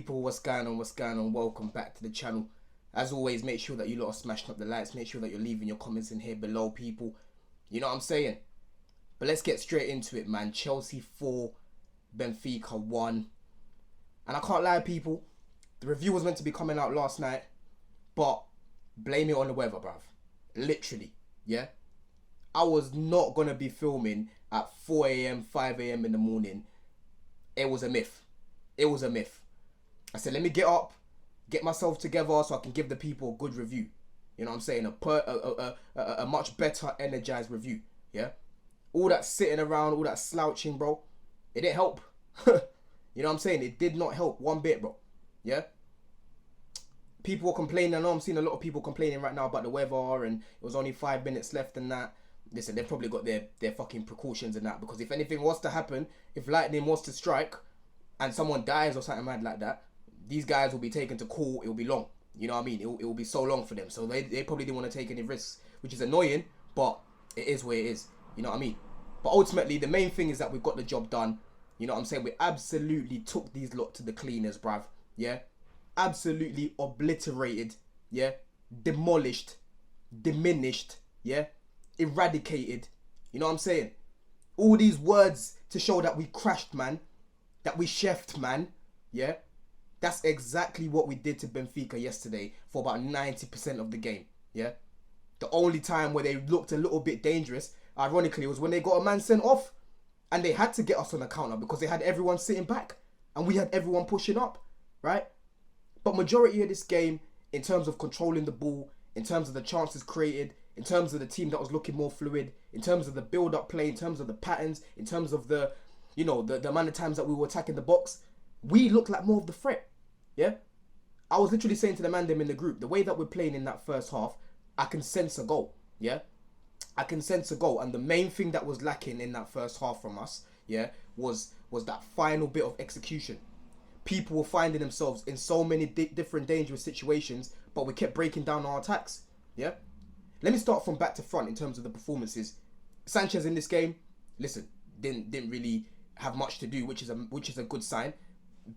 people, what's going on, welcome back to the channel. As always, make sure that you lot are smashing up the likes, make sure that you're leaving your comments in here below, people. You know what I'm saying? But let's get straight into it, man. Chelsea 4, Benfica 1. And I can't lie, people, the review was meant to be coming out last night, but blame it on the weather, bruv. Literally, yeah? I was not going to be filming at 4 a.m, 5 a.m. in the morning. It was a myth. It was a myth. I said, let me get up, get myself together so I can give the people a good review. You know what I'm saying? A much better energized review. Yeah? All that sitting around, all that slouching, bro, it didn't help. You know what I'm saying? It did not help one bit, bro. Yeah? People were complaining. I know I'm seeing a lot of people complaining right now about the weather and it was only 5 minutes left and that. Listen, they've probably got their fucking precautions and that, because if anything was to happen, if lightning was to strike and someone dies or something mad like that, these guys will be taken to court. It will be long. You know what I mean? It will be so long for them. So they probably didn't want to take any risks, which is annoying, but it is what it is. You know what I mean? But ultimately, the main thing is that we got the job done. You know what I'm saying? We absolutely took these lot to the cleaners, bruv. Yeah? Absolutely obliterated. Yeah? Demolished. Diminished. Yeah? Eradicated. You know what I'm saying? All these words to show that we crashed, man. That we chefed, man. Yeah? That's exactly what we did to Benfica yesterday for about 90% of the game. Yeah? The only time where they looked a little bit dangerous, ironically, was when they got a man sent off. And they had to get us on the counter because they had everyone sitting back. And we had everyone pushing up. Right? But majority of this game, in terms of controlling the ball, in terms of the chances created, in terms of the team that was looking more fluid, in terms of the build-up play, in terms of the patterns, in terms of the, you know, the amount of times that we were attacking the box, we looked like more of the threat. Yeah? I was literally saying to the man them in the group, the way that we're playing in that first half, I can sense a goal. Yeah? I can sense a goal. And the main thing that was lacking in that first half from us, yeah, was that final bit of execution. People were finding themselves in so many different dangerous situations, but we kept breaking down our attacks. Yeah? Let me start from back to front in terms of the performances. Sanchez in this game, listen, didn't really have much to do, which is a good sign.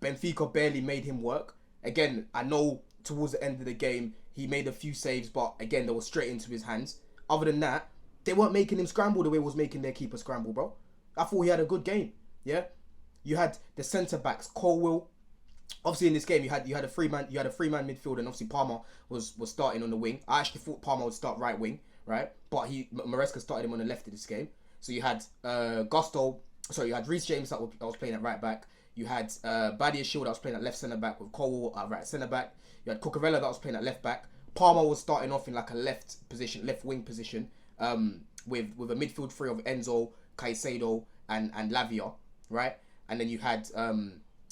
Benfica barely made him work. Again, I know towards the end of the game he made a few saves, but again they were straight into his hands. Other than that, they weren't making him scramble the way it was making their keeper scramble, bro. I thought he had a good game. Yeah, you had the centre backs, Colwill. Obviously in this game you had a three man midfield, and obviously Palmer was starting on the wing. I actually thought Palmer would start right wing, right? But Maresca started him on the left of this game. So you had you had Reece James that was playing at right back. You had Badia Shield that was playing at left centre back with Colwill at right centre back. You had Cucurella that was playing at left back. Palmer was starting off in like a left wing position, with a midfield three of Enzo, Caicedo, and Lavia, right? And then you had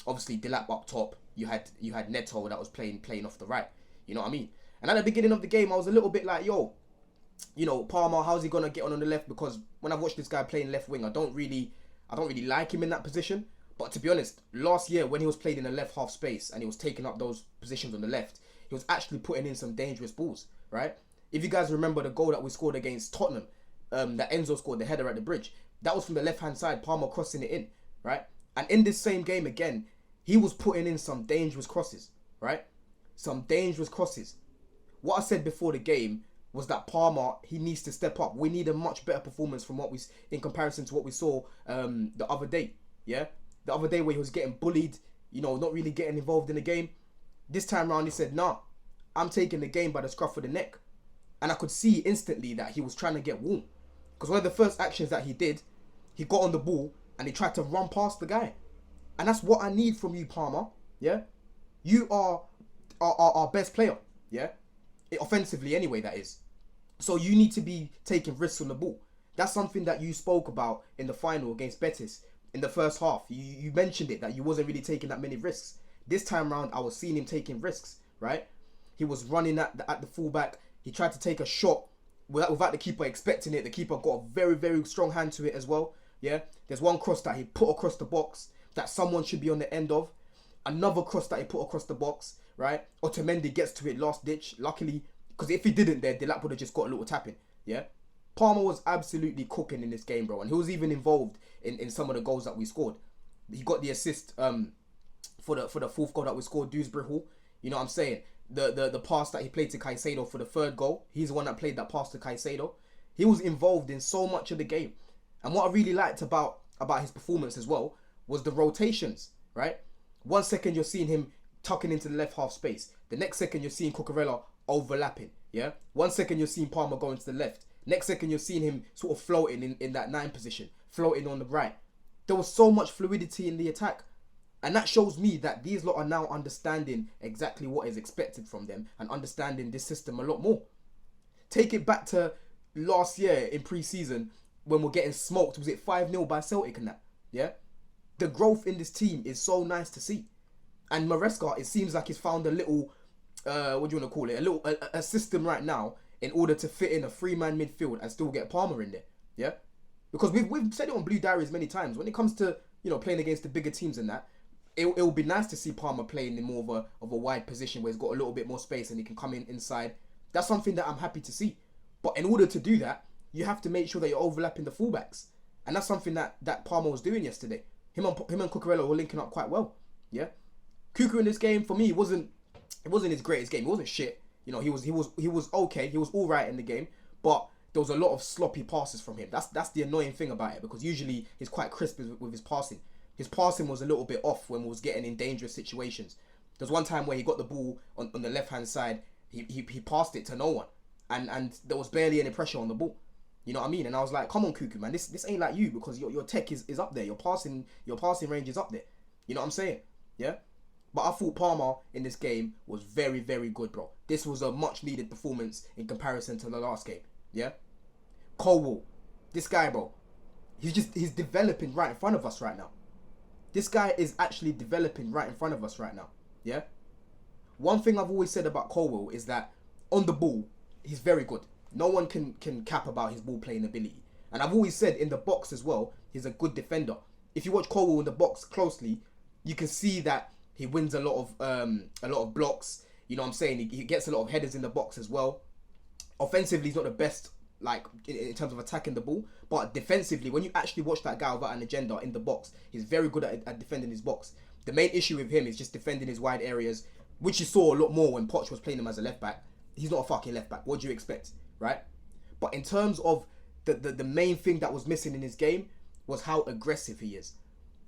obviously Delap up top. You had Neto that was playing off the right. You know what I mean? And at the beginning of the game, I was a little bit like, yo, you know, Palmer, how's he gonna get on the left? Because when I've watched this guy playing left wing, I don't really like him in that position. But to be honest, last year when he was playing in the left half space and he was taking up those positions on the left, he was actually putting in some dangerous balls, right? If you guys remember the goal that we scored against Tottenham, that Enzo scored, the header at the bridge, that was from the left-hand side, Palmer crossing it in, right? And in this same game again, he was putting in some dangerous crosses, right? Some dangerous crosses. What I said before the game was that Palmer, he needs to step up. We need a much better performance from in comparison to what we saw the other day, yeah? The other day where he was getting bullied, you know, not really getting involved in the game. This time around, he said, nah, I'm taking the game by the scruff of the neck. And I could see instantly that he was trying to get warm. Because one of the first actions that he did, he got on the ball and he tried to run past the guy. And that's what I need from you, Palmer. Yeah? You are our best player. Yeah? Offensively anyway, that is. So you need to be taking risks on the ball. That's something that you spoke about in the final against Betis. In the first half, you mentioned it, that you wasn't really taking that many risks. This time round, I was seeing him taking risks, right? He was running at the fullback. He tried to take a shot without the keeper expecting it. The keeper got a very, very strong hand to it as well. Yeah, there's one cross that he put across the box that someone should be on the end of. Another cross that he put across the box, right? Otamendi gets to it last ditch. Luckily, because if he didn't there, Delap would have just got a little tapping. Yeah. Palmer was absolutely cooking in this game, bro. And he was even involved in some of the goals that we scored. He got the assist for the fourth goal that we scored, Dewsbury Hall. You know what I'm saying? The pass that he played to Caicedo for the third goal, he's the one that played that pass to Caicedo. He was involved in so much of the game. And what I really liked about his performance as well was the rotations, right? 1 second you're seeing him tucking into the left half space. The next second you're seeing Cucurella overlapping, yeah? 1 second you're seeing Palmer going to the left. Next second you're seeing him sort of floating in that 9 position, floating on the right. There was so much fluidity in the attack. And that shows me that these lot are now understanding exactly what is expected from them and understanding this system a lot more. Take it back to last year in pre-season when we're getting smoked. Was it 5-0 by Celtic and that? Yeah? The growth in this team is so nice to see. And Maresca, it seems like he's found a little, what do you want to call it? A system right now in order to fit in a 3-man midfield and still get Palmer in there. Yeah? Because we've said it on Blue Diaries many times. When it comes to, you know, playing against the bigger teams and that, it will be nice to see Palmer playing in more of a wide position where he's got a little bit more space and he can come in inside. That's something that I'm happy to see. But in order to do that, you have to make sure that you're overlapping the fullbacks. And that's something that Palmer was doing yesterday. Him and Cucurella were linking up quite well. Yeah? Cucu in this game, for me, it wasn't his greatest game. It wasn't shit. You know, he was okay. He was all right in the game. But there was a lot of sloppy passes from him. That's the annoying thing about it, because usually he's quite crisp with his passing. His passing was a little bit off when we was getting in dangerous situations. There's one time where he got the ball on the left-hand side. He passed it to no one. And there was barely any pressure on the ball. You know what I mean? And I was like, come on, Cuckoo, man. This ain't like you, because your tech is up there. Your passing range is up there. You know what I'm saying? Yeah? But I thought Palmer in this game was very, very good, bro. This was a much-needed performance in comparison to the last game. Yeah? Colwell. This guy, bro. He's developing right in front of us right now. This guy is actually developing right in front of us right now. Yeah? One thing I've always said about Colwell is that on the ball, he's very good. No one can cap about his ball playing ability. And I've always said in the box as well, he's a good defender. If you watch Colwell in the box closely, you can see that he wins a lot of blocks. You know what I'm saying? He gets a lot of headers in the box as well. Offensively, he's not the best, like, in terms of attacking the ball. But defensively, when you actually watch that guy without an agenda in the box, he's very good at defending his box. The main issue with him is just defending his wide areas, which you saw a lot more when Poch was playing him as a left back. He's not a fucking left back. What do you expect, right? But in terms of the main thing that was missing in his game was how aggressive he is.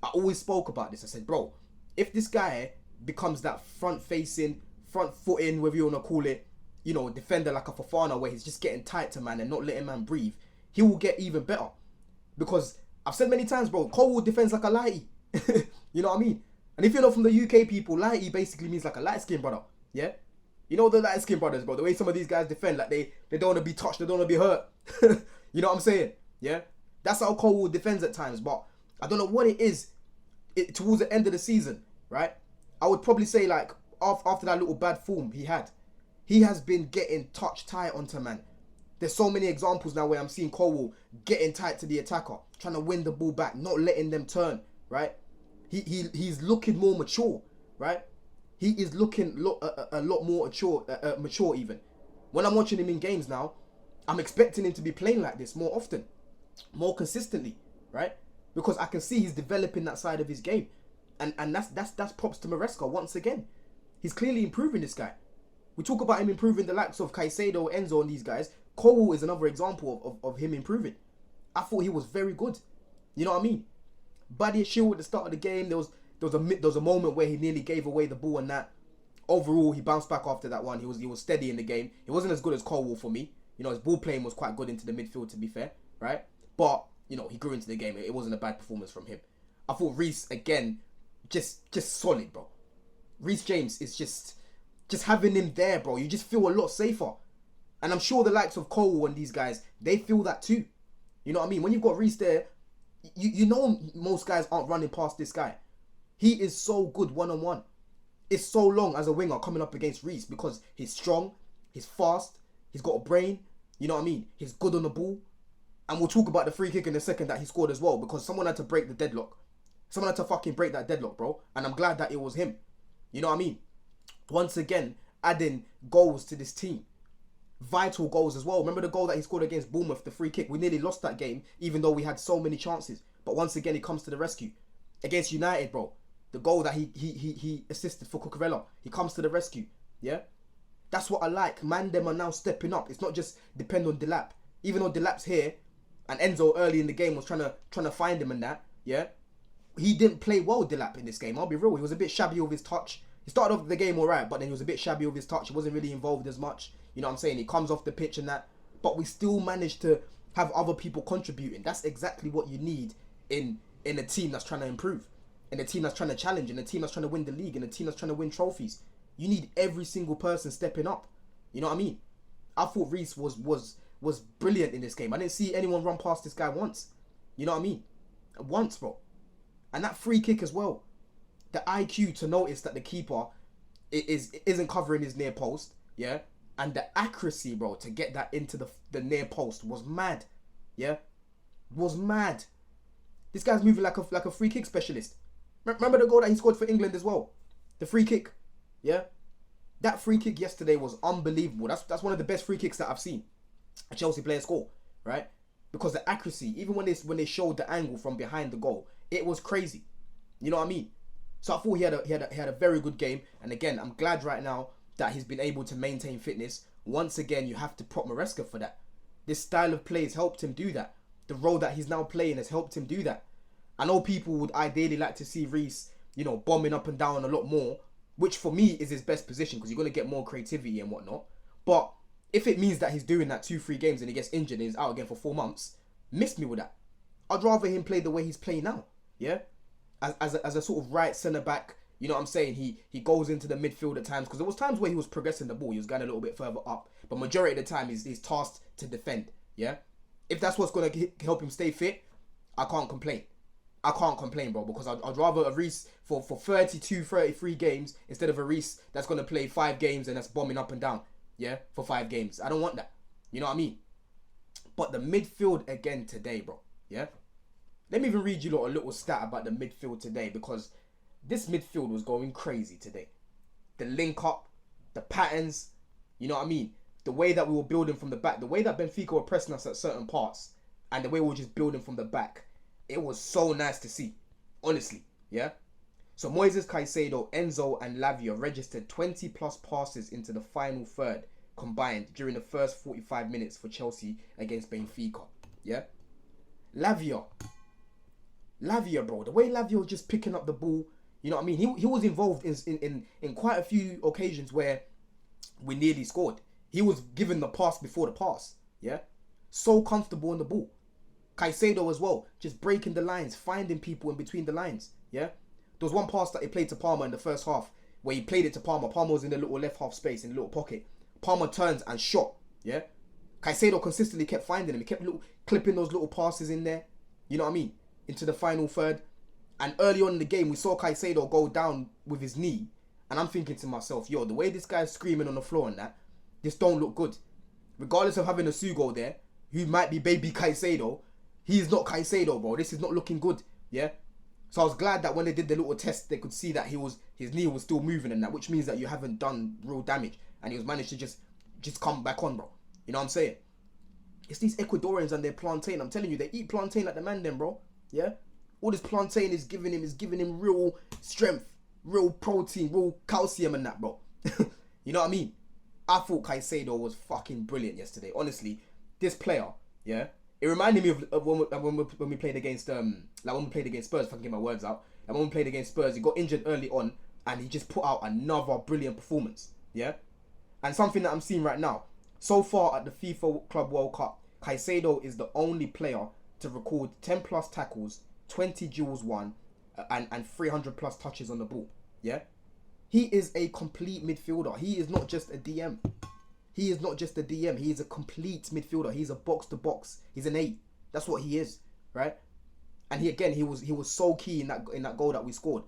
I always spoke about this. I said, bro, if this guy becomes that front-facing, front-footing, whatever you want to call it, you know, defender like a Fofana, where he's just getting tight to man and not letting man breathe, he will get even better. Because I've said many times, bro, Cole defends like a lighty. You know what I mean? And if you're not from the UK people, lighty basically means like a light-skinned brother. Yeah? You know the light-skinned brothers, bro, the way some of these guys defend, like they don't want to be touched, they don't want to be hurt. You know what I'm saying? Yeah? That's how Cole defends at times, but I don't know what it is towards the end of the season, right? I would probably say, like, after that little bad form he has been getting touch tight onto man. There's so many examples now where I'm seeing Colwell getting tight to the attacker, trying to win the ball back, not letting them turn, right? He's looking more mature, right? He is looking a lot more mature even. When I'm watching him in games now, I'm expecting him to be playing like this more often, more consistently, right? Because I can see he's developing that side of his game. And that's props to Maresca once again. He's clearly improving this guy. We talk about him improving the likes of Caicedo, Enzo and these guys. Cole is another example of him improving. I thought he was very good. You know what I mean? Buddy Shield at the start of the game, there was a moment where he nearly gave away the ball and that. Overall, he bounced back after that one. He was steady in the game. He wasn't as good as Colwell for me. You know, his ball playing was quite good into the midfield, to be fair, right? But, you know, he grew into the game. It wasn't a bad performance from him. I thought Reece, again, just solid, bro. Reece James is just having him there, bro. You just feel a lot safer. And I'm sure the likes of Cole and these guys, they feel that too. You know what I mean? When you've got Reece there, you know most guys aren't running past this guy. He is so good one-on-one. It's so long as a winger coming up against Reece because he's strong, he's fast, he's got a brain, you know what I mean? He's good on the ball. And we'll talk about the free kick in a second that he scored as well, because someone had to break the deadlock. Someone had to fucking break that deadlock, bro. And I'm glad that it was him. You know what I mean? Once again, adding goals to this team. Vital goals as well. Remember the goal that he scored against Bournemouth, the free kick? We nearly lost that game, even though we had so many chances. But once again, he comes to the rescue. Against United, bro. The goal that he assisted for Cucurella. He comes to the rescue. Yeah? That's what I like. Man, them are now stepping up. It's not just depend on Delap. Even though Delap's here, and Enzo early in the game was trying to find him and that, yeah? He didn't play well, Delap, in this game. I'll be real. He was a bit shabby with his touch. He started off the game alright, but then he was a bit shabby with his touch. He wasn't really involved as much. You know what I'm saying? He comes off the pitch and that. But we still managed to have other people contributing. That's exactly what you need in a team that's trying to improve. In a team that's trying to challenge. In a team that's trying to win the league. In a team that's trying to win trophies. You need every single person stepping up. You know what I mean? I thought Reece was brilliant in this game. I didn't see anyone run past this guy once. You know what I mean? Once, bro. And that free kick as well. The IQ to notice that the keeper isn't covering his near post. Yeah? And the accuracy, bro, to get that into the near post was mad. Yeah? Was mad. This guy's moving like a free kick specialist. Remember the goal that he scored for England as well? The free kick. Yeah? That free kick yesterday was unbelievable. That's one of the best free kicks that I've seen a Chelsea player score, right? Because the accuracy, even when they showed the angle from behind the goal, it was crazy. You know what I mean? So I thought he had a very good game. And again, I'm glad right now that he's been able to maintain fitness. Once again, you have to prop Maresca for that. This style of play has helped him do that. The role that he's now playing has helped him do that. I know people would ideally like to see Reece, you know, bombing up and down a lot more, which for me is his best position because you're going to get more creativity and whatnot. But if it means that he's doing that 2-3 games and he gets injured and he's out again for 4 months, miss me with that. I'd rather him play the way he's playing now. Yeah? As a sort of right centre-back, you know what I'm saying? He goes into the midfield at times because there was times where he was progressing the ball. He was going a little bit further up. But majority of the time, he's tasked to defend. Yeah? If that's what's going to help him stay fit, I can't complain. I can't complain, bro, because I'd rather a Reece for 32, 33 games instead of a Reece that's going to play 5 games and that's bombing up and down, yeah, for 5 games. I don't want that. You know what I mean? But the midfield again today, bro, yeah? Let me even read you a little stat about the midfield today because this midfield was going crazy today. The link up, the patterns, you know what I mean? The way that we were building from the back, the way that Benfica were pressing us at certain parts, and the way we were just building from the back. It was so nice to see, honestly, yeah? So Moises Caicedo, Enzo and Lavia registered 20 plus passes into the final third combined during the first 45 minutes for Chelsea against Benfica, yeah? Lavia, bro, the way Lavia was just picking up the ball, you know what I mean? He was involved in quite a few occasions where we nearly scored. He was given the pass before the pass, yeah? So comfortable in the ball. Caicedo as well, just breaking the lines, finding people in between the lines, yeah? There was one pass that he played to Palmer in the first half, where he played it to Palmer. Palmer was in the little left half space, in the little pocket. Palmer turns and shot, yeah? Caicedo consistently kept finding him. He kept clipping those little passes in there, you know what I mean? Into the final third. And early on in the game, we saw Caicedo go down with his knee. And I'm thinking to myself, yo, the way this guy's screaming on the floor and that, this don't look good. Regardless of having a Sugo there, who might be baby Caicedo, he is not Caicedo, bro. This is not looking good, yeah? So I was glad that when they did the little test, they could see that his knee was still moving and that, which means that you haven't done real damage. And he was managed to just come back on, bro. You know what I'm saying? It's these Ecuadorians and their plantain. I'm telling you, they eat plantain like the man then, bro. Yeah? All this plantain is giving him real strength, real protein, real calcium and that, bro. You know what I mean? I thought Caicedo was fucking brilliant yesterday. Honestly, this player, yeah? It reminded me of when we played against when we played against Spurs, if I can get my words out. And when we played against Spurs, he got injured early on and he just put out another brilliant performance. Yeah? And something that I'm seeing right now. So far at the FIFA Club World Cup, Caicedo is the only player to record 10 plus tackles, 20 duels won, and 300 plus touches on the ball. Yeah? He is a complete midfielder. He is not just a DM. He is not just a DM. He is a complete midfielder. He's a box to box. He's an 8. That's what he is, right? And he was so key in that goal that we scored,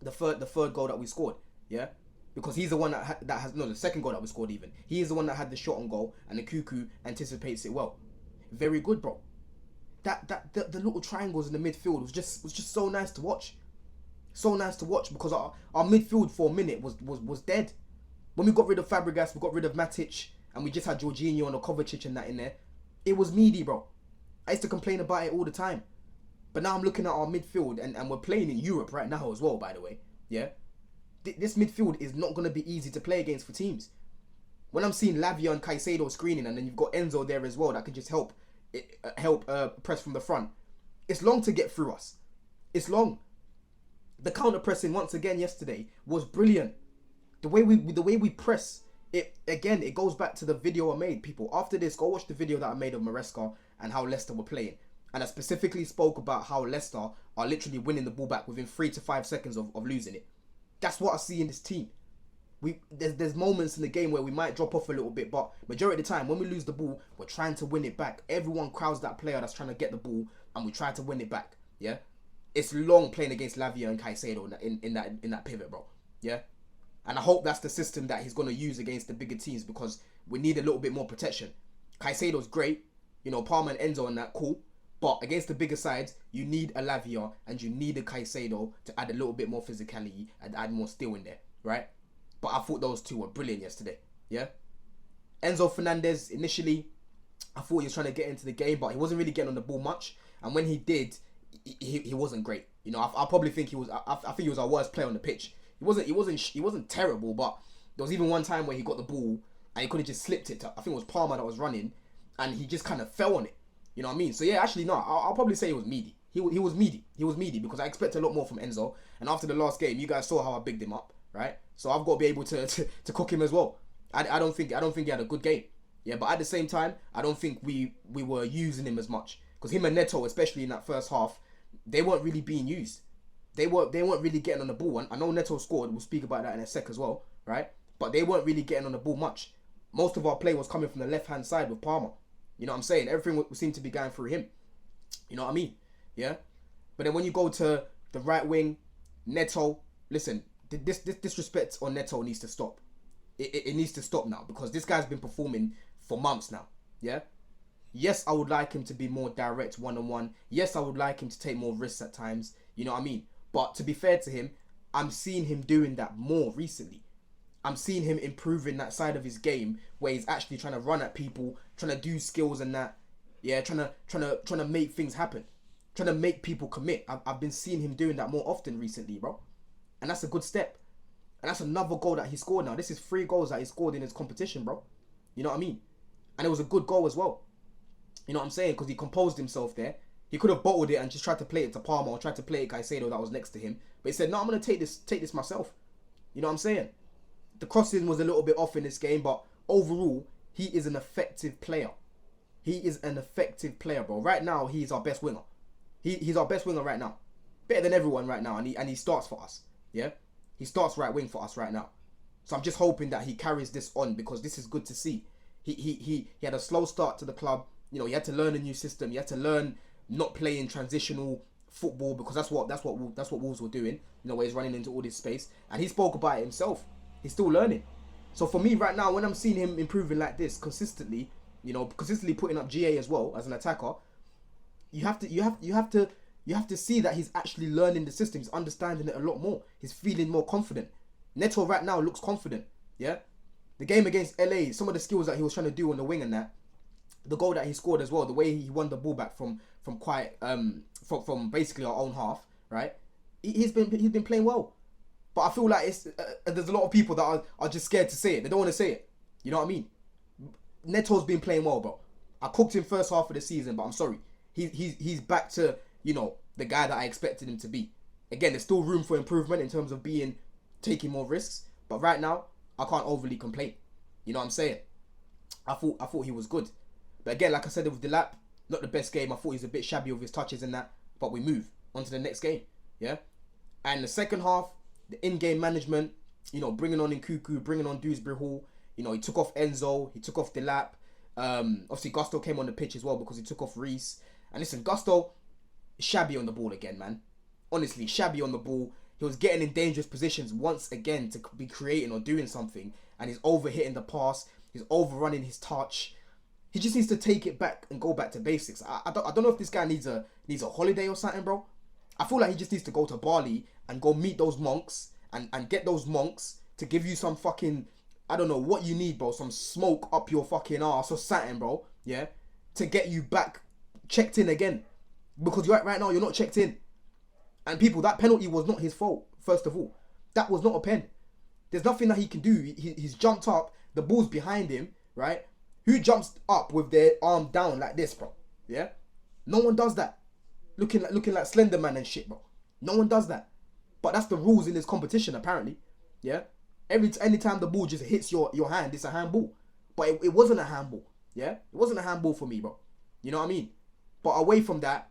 the third goal that we scored, yeah, because he's the one the second goal that we scored even. He is the one that had the shot on goal, and the Cuckoo anticipates it well. Very good, bro. The little triangles in the midfield was just so nice to watch, so nice to watch because our midfield for a minute was dead. When we got rid of Fabregas, we got rid of Matic, and we just had Jorginho and Kovacic and that in there. It was meaty, bro. I used to complain about it all the time. But now I'm looking at our midfield, and we're playing in Europe right now as well, by the way. Yeah? This midfield is not going to be easy to play against for teams. When I'm seeing Lavia and Caicedo screening, and then you've got Enzo there as well that can just help press from the front, it's long to get through us. It's long. The counter pressing once again yesterday was brilliant. The way we press it again, it goes back to the video I made. People, after this, go watch the video that I made of Maresca and how Leicester were playing. And I specifically spoke about how Leicester are literally winning the ball back within 3 to 5 seconds of losing it. That's what I see in this team. There's moments in the game where we might drop off a little bit, but majority of the time when we lose the ball, we're trying to win it back. Everyone crowds that player that's trying to get the ball, and we try to win it back. Yeah, it's long playing against Lavia and Caicedo in that pivot, bro. Yeah, and I hope that's the system that he's gonna use against the bigger teams, because we need a little bit more protection. Caicedo's great, you know, Palmer and Enzo and that, cool. But against the bigger sides, you need a Lavia and you need a Caicedo to add a little bit more physicality and add more steel in there, right? But I thought those two were brilliant yesterday, yeah? Enzo Fernandez, initially, I thought he was trying to get into the game, but he wasn't really getting on the ball much. And when he did, he wasn't great. You know, I probably think he was. I think he was our worst player on the pitch. He wasn't terrible, but there was even one time where he got the ball and he could have just slipped it to, I think it was Palmer that was running, and he just kind of fell on it. You know what I mean? So yeah, actually no, I'll probably say he was meaty. He was meaty. He was meaty because I expect a lot more from Enzo. And after the last game, you guys saw how I bigged him up, right? So I've got to be able to cook him as well. I don't think he had a good game. Yeah, but at the same time, I don't think we were using him as much, because him and Neto, especially in that first half, they weren't really being used. They weren't really getting on the ball. And I know Neto scored. We'll speak about that in a sec as well, right? But they weren't really getting on the ball much. Most of our play was coming from the left-hand side with Palmer. You know what I'm saying? Everything seemed to be going through him. You know what I mean? Yeah? But then when you go to the right wing, Neto, listen, this disrespect on Neto needs to stop. It needs to stop now, because this guy's been performing for months now. Yeah? Yes, I would like him to be more direct one-on-one. Yes, I would like him to take more risks at times. You know what I mean? But to be fair to him, I'm seeing him doing that more recently. I'm seeing him improving that side of his game where he's actually trying to run at people, trying to do skills and that. Yeah, trying to make things happen. Trying to make people commit. I've been seeing him doing that more often recently, bro. And that's a good step. And that's another goal that he scored now. This is 3 goals that he scored in his competition, bro. You know what I mean? And it was a good goal as well. You know what I'm saying? Because he composed himself there. He could have bottled it and just tried to play it to Palmer or tried to play it to Caicedo that was next to him. But he said, no, I'm going to take this myself. You know what I'm saying? The crossing was a little bit off in this game, but overall, he is an effective player. He is an effective player, bro. Right now, he's our best winger. He's our best winger right now. Better than everyone right now, and he starts for us. Yeah? He starts right wing for us right now. So I'm just hoping that he carries this on, because this is good to see. He had a slow start to the club. You know, he had to learn a new system. He had to learn not playing transitional football, because that's what Wolves were doing. You know, where he's running into all this space, and he spoke about it himself. He's still learning. So for me right now, when I'm seeing him improving like this consistently, you know, consistently putting up GA as well as an attacker, you have to see that he's actually learning the system. He's understanding it a lot more. He's feeling more confident. Neto right now looks confident. Yeah, the game against LA, some of the skills that he was trying to do on the wing and that, the goal that he scored as well, the way he won the ball back from basically our own half, right? He's been playing well. But I feel like there's a lot of people that are just scared to say it. They don't want to say it. You know what I mean? Neto's been playing well, bro. I cooked him first half of the season, but I'm sorry. He's back to, you know, the guy that I expected him to be. Again, there's still room for improvement in terms of taking more risks. But right now, I can't overly complain. You know what I'm saying? I thought he was good. But again, like I said with Delap, not the best game. I thought he was a bit shabby with his touches and that. But we move on to the next game. Yeah? And the second half, the in-game management, you know, bringing on Nkuku, bringing on Dewsbury Hall. You know, he took off Enzo, he took off Delap. Obviously, Gusto came on the pitch as well because he took off Reece. And listen, Gusto, shabby on the ball again, man. Honestly, shabby on the ball. He was getting in dangerous positions once again to be creating or doing something. And he's over-hitting the pass. He's overrunning his touch. He just needs to take it back and go back to basics. I don't know if this guy needs a holiday or something, bro. I feel like he just needs to go to Bali and go meet those monks and get those monks to give you some fucking, I don't know what you need, bro. Some smoke up your fucking ass or something, bro. Yeah? To get you back checked in again. Because right now you're not checked in. And people, that penalty was not his fault, first of all. That was not a pen. There's nothing that he can do. He's jumped up, the ball's behind him, right? Who jumps up with their arm down like this, bro? Yeah? No one does that. Looking like Slender Man and shit, bro. No one does that. But that's the rules in this competition, apparently. Yeah? Anytime the ball just hits your hand, it's a handball. But it wasn't a handball. Yeah? It wasn't a handball for me, bro. You know what I mean? But away from that,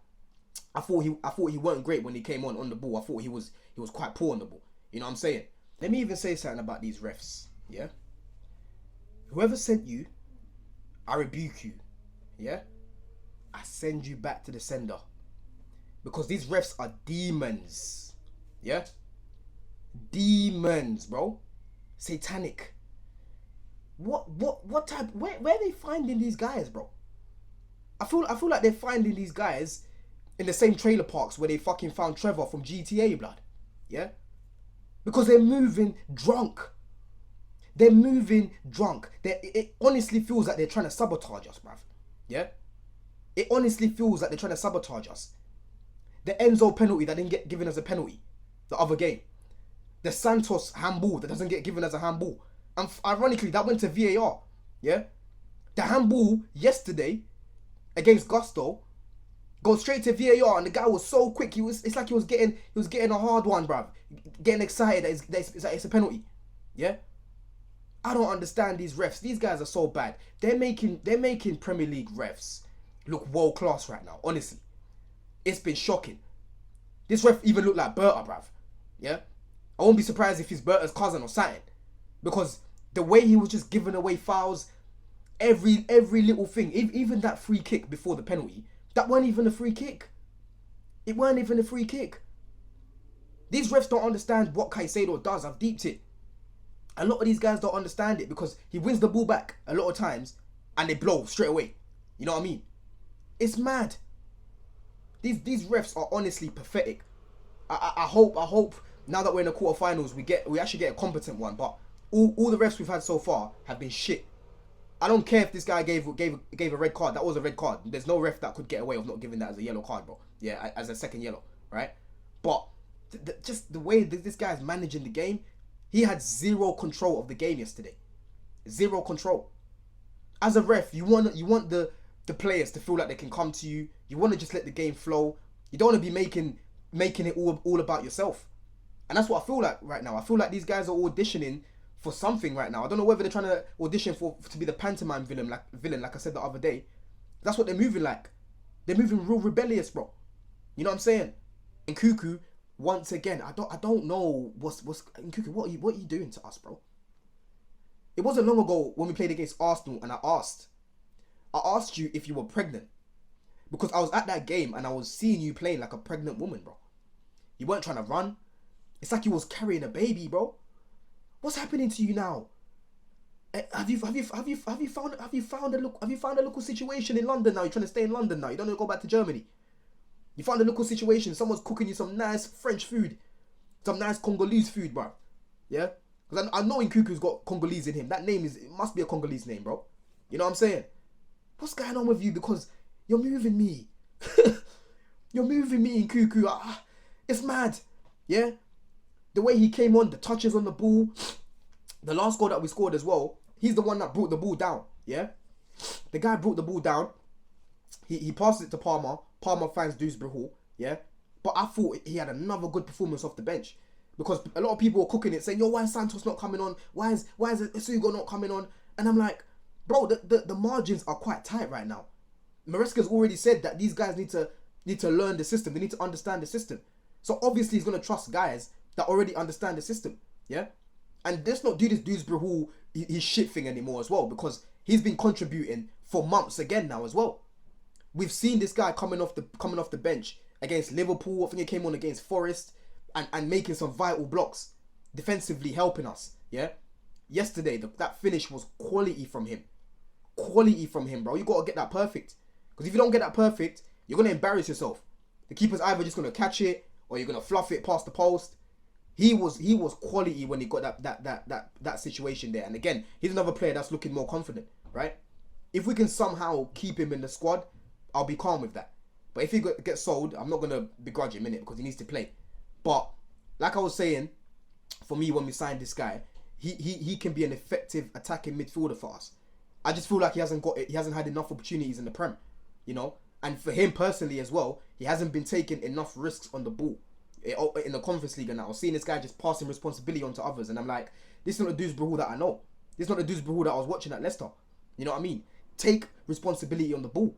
I thought he weren't great when he came on the ball. I thought he was quite poor on the ball. You know what I'm saying? Let me even say something about these refs. Yeah? Whoever sent you, I rebuke you. Yeah? I send you back to the sender. Because these refs are demons. Yeah? Demons, bro. Satanic. What type, where are they finding these guys, bro? I feel like they're finding these guys in the same trailer parks where they fucking found Trevor from GTA, blood. Yeah? Because they're moving drunk. They're moving drunk. It honestly feels like they're trying to sabotage us, bruv. Yeah? It honestly feels like they're trying to sabotage us. The Enzo penalty that didn't get given as a penalty the other game. The Santos handball that doesn't get given as a handball. And ironically, that went to VAR. Yeah? The handball yesterday against Gusto goes straight to VAR, and the guy was so quick. It's like he was getting a hard one, bruv. Getting excited that it's a penalty. Yeah? I don't understand these refs. These guys are so bad. They're making Premier League refs look world class right now. Honestly, it's been shocking. This ref even looked like Berta, bruv. Yeah, I won't be surprised if he's Berta's cousin or something, because the way he was just giving away fouls, every little thing, even that free kick before the penalty, that weren't even a free kick. It weren't even a free kick. These refs don't understand what Caicedo does. I've deeped it. A lot of these guys don't understand it because he wins the ball back a lot of times and they blow straight away. You know what I mean? It's mad. These refs are honestly pathetic. I hope now that we're in the quarterfinals we actually get a competent one. But all the refs we've had so far have been shit. I don't care if this guy gave a red card. That was a red card. There's no ref that could get away with not giving that as a yellow card, bro. Yeah, as a second yellow, right? But just the way that this guy's managing the game, he had zero control of the game yesterday. Zero control. As a ref, you want the players to feel like they can come to you. You want to just let the game flow. You don't want to be making it all about yourself. And that's what I feel like right now. I feel like these guys are auditioning for something right now. I don't know whether they're trying to audition to be the pantomime villain, like I said the other day. That's what they're moving like. They're moving real rebellious, bro. You know what I'm saying? And Cuckoo, once again, I don't know what's Cuckoo, what are you doing to us, bro? It wasn't long ago when we played against Arsenal and I asked you if you were pregnant. Because I was at that game and I was seeing you playing like a pregnant woman, bro. You weren't trying to run. It's like you was carrying a baby, bro. What's happening to you now? Have you found a local situation in London now? You're trying to stay in London now. You don't want to go back to Germany. You found a local situation. Someone's cooking you some nice French food, some nice Congolese food, bro. Yeah, because I know Nkuku's got Congolese in him. That name it must be a Congolese name, bro. You know what I'm saying? What's going on with you? Because you're moving me. You're moving me, Nkuku. It's mad. Yeah. The way he came on, the touches on the ball, the last goal that we scored as well, he's the one that brought the ball down, yeah? The guy brought the ball down, he passed it to Palmer finds Dewsbury, yeah? But I thought he had another good performance off the bench, because a lot of people were cooking it, saying, yo, why is Santos not coming on? Why is Sugo not coming on? And I'm like, bro, the margins are quite tight right now. Maresca's already said that these guys need to learn the system, they need to understand the system. So obviously he's going to trust guys that already understand the system, yeah? And let's not do this Dewsbury his shit thing anymore as well, because he's been contributing for months again now as well. We've seen this guy coming off the bench against Liverpool. I think he came on against Forest and making some vital blocks, defensively helping us, yeah? Yesterday, that finish was quality from him. Quality from him, bro. You got to get that perfect. Because if you don't get that perfect, you're going to embarrass yourself. The keeper's either just going to catch it or you're going to fluff it past the post. He was quality when he got that situation there. And again, he's another player that's looking more confident, right? If we can somehow keep him in the squad, I'll be calm with that. But if he gets sold, I'm not going to begrudge him, innit, because he needs to play. But, like I was saying, for me, when we signed this guy, he can be an effective attacking midfielder for us. I just feel like he hasn't had enough opportunities in the Prem, you know? And for him personally as well, he hasn't been taking enough risks on the ball. In the Conference League, and I was seeing this guy just passing responsibility onto others, and I'm like, this is not the Deuce Brahul that I know. This is not the Deuce Brahul that I was watching at Leicester. You know what I mean? Take responsibility on the ball.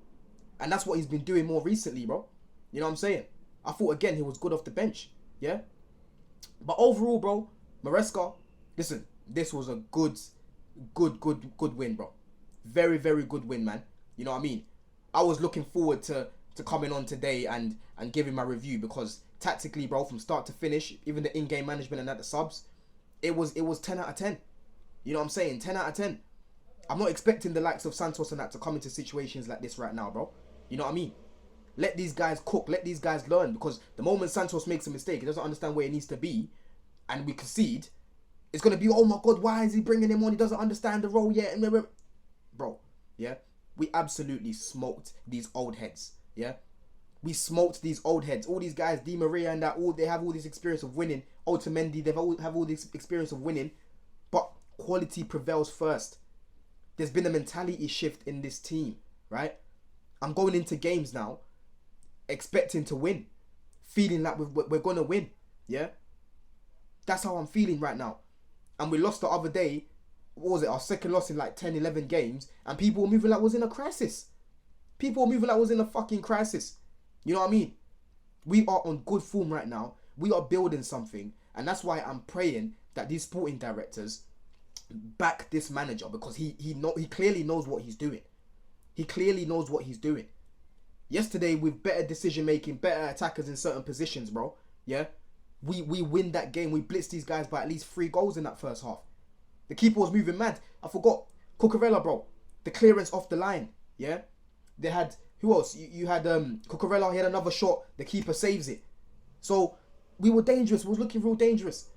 And that's what he's been doing more recently, bro. You know what I'm saying? I thought, again, he was good off the bench. Yeah? But overall, bro, Maresca, listen, this was a good win, bro. Very, very good win, man. You know what I mean? I was looking forward to coming on today and giving my review, because tactically, bro, from start to finish, even the in-game management and at the subs, it was 10 out of 10. You know what I'm saying? 10 out of 10. I'm not expecting the likes of Santos and that to come into situations like this right now, bro. You know what I mean? Let these guys cook. Let these guys learn. Because the moment Santos makes a mistake, he doesn't understand where he needs to be, and we concede, it's going to be, oh my God, why is he bringing him on? He doesn't understand the role yet. Bro, yeah? We absolutely smoked these old heads, yeah? We smoked these old heads. All these guys, Di Maria and that, they have all this experience of winning. Otamendi, they have all this experience of winning. But quality prevails first. There's been a mentality shift in this team, right? I'm going into games now expecting to win. Feeling like we're going to win, yeah? That's how I'm feeling right now. And we lost the other day. What was it? Our second loss in like 10, 11 games. And people were moving like it was in a crisis. People were moving like it was in a fucking crisis. You know what I mean? We are on good form right now. We are building something. And that's why I'm praying that these sporting directors back this manager, because he clearly knows what he's doing. He clearly knows what he's doing. Yesterday, with better decision making, better attackers in certain positions, bro. Yeah? We win that game. We blitzed these guys by at least 3 goals in that first half. The keeper was moving mad. I forgot. Cucurella, bro. The clearance off the line. Yeah? They had... Who else? You had Cucurella. He had another shot. The keeper saves it. So, we were dangerous. We was looking real dangerous.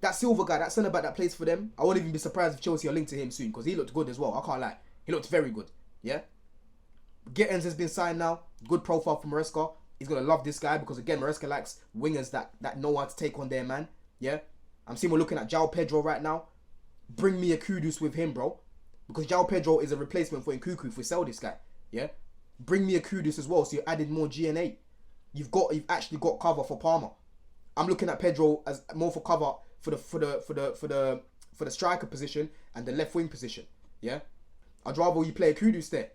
That Silva guy, that centre-back that plays for them, I wouldn't even be surprised if Chelsea are linked to him soon, because he looked good as well. I can't lie. He looked very good. Yeah? Gittins has been signed now. Good profile for Maresca. He's going to love this guy, because, again, Maresca likes wingers that know how to take on their man. Yeah? I'm seeing we're looking at João Pedro right now. Bring me a Kudus with him, bro. Because João Pedro is a replacement for Nkunku if we sell this guy. Yeah? Bring me a Kudus as well, so you're adding more GNA. You've actually got cover for Palmer. I'm looking at Pedro as more for cover for the striker position and the left wing position. Yeah? I'd rather you play a Kudus there.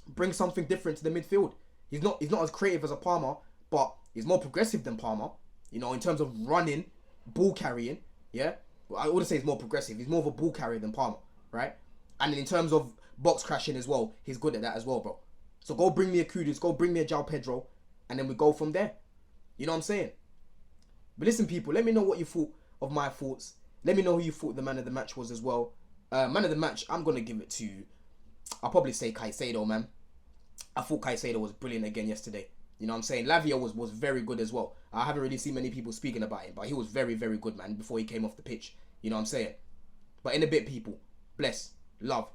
Bring something different to the midfield. He's not as creative as a Palmer, but he's more progressive than Palmer. You know, in terms of running, ball carrying. Yeah? I wouldn't say he's more progressive. He's more of a ball carrier than Palmer, right? And in terms of box crashing as well, he's good at that as well, bro. So go bring me a Kudus, go bring me a João Pedro, and then we go from there. You know what I'm saying? But listen, people, let me know what you thought of my thoughts. Let me know who you thought the man of the match was as well. Man of the match, I'm going to give it to... I'll probably say Caicedo, man. I thought Caicedo was brilliant again yesterday. You know what I'm saying? Lavia was very good as well. I haven't really seen many people speaking about him, but he was very, very good, man, before he came off the pitch. You know what I'm saying? But in a bit, people. Bless. Love.